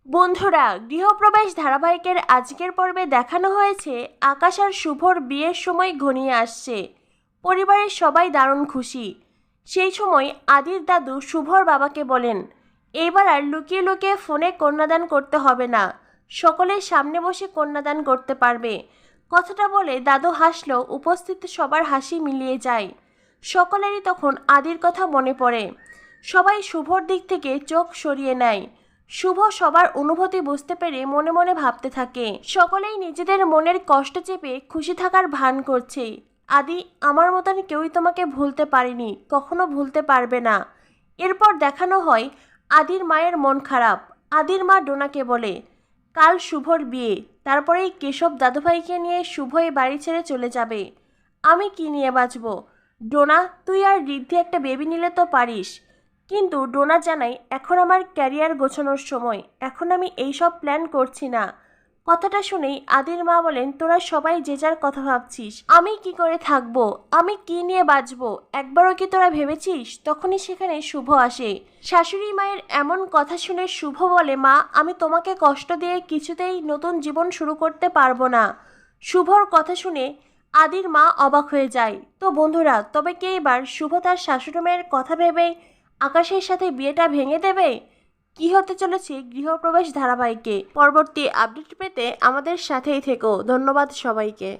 বন্ধুরা, গৃহপ্রবেশ ধারাবাহিকের আজকের পর্বে দেখানো হয়েছে আকাশ আর শুভর বিয়ের সময় ঘনিয়ে আসছে। পরিবারের সবাই দারুণ খুশি। সেই সময় আদির দাদু শুভর বাবাকে বলেন, এইবার আর লুকিয়ে লুকিয়ে ফোনে কন্যাদান করতে হবে না, সকলের সামনে বসে কন্যাদান করতে পারবে। কথাটা বলে দাদু হাসলো, উপস্থিত সবার হাসি মিলিয়ে যায়। সকলেরই তখন আদির কথা মনে পড়ে। সবাই শুভর দিক থেকে চোখ সরিয়ে নেয়। শুভ সবার অনুভূতি বুঝতে পেরে মনে মনে ভাবতে থাকে। সকলেই নিজেদের মনের কষ্ট চেপে খুশি থাকার ভান করছে। আদি, আমার মতন কেউই তোমাকে ভুলতে পারেনি, কখনো ভুলতে পারবে না। এরপর দেখানো হয় আদির মায়ের মন খারাপ। আদির মা ডোনাকে বলে, কাল শুভর বিয়ে, তারপরেই কেশব দাদুভাইকে নিয়ে শুভই বাড়ি ছেড়ে চলে যাবে। আমি কি নিয়ে বাঁচব? ডোনা, তুই আর ঋদ্ধি একটা বেবি নিলে তো পারিস। কিন্তু ডোনা জানাই, এখন আমার ক্যারিয়ার গোছানোর সময়, এখন আমি এইসব প্ল্যান করছি না। কথাটা শুনেই আদির মা বলেন, তোরা সবাই যে যার কথা ভাবছিস, আমি কি করে থাকবো, আমি কি নিয়ে বাঁচবো, একবারও কি তোরা ভেবেছিস? তখনই সেখানে শুভ আসে। শাশুড়ি মায়ের এমন কথা শুনে শুভ বলে, মা, আমি তোমাকে কষ্ট দিয়ে কিছুতেই নতুন জীবন শুরু করতে পারবো না। শুভর কথা শুনে আদির মা অবাক হয়ে যায়। তো বন্ধুরা, তবে কি এবার শুভ তার শাশুড়ি মায়ের কথা ভেবে আকাশের সাথে বিয়েটা ভেঙে দেবে? কি হতে চলেছে গৃহপ্রবেশ ধারাবাহিকে? পরবর্তী আপডেট পেতে আমাদের সাথেই থেকো। ধন্যবাদ সবাইকে।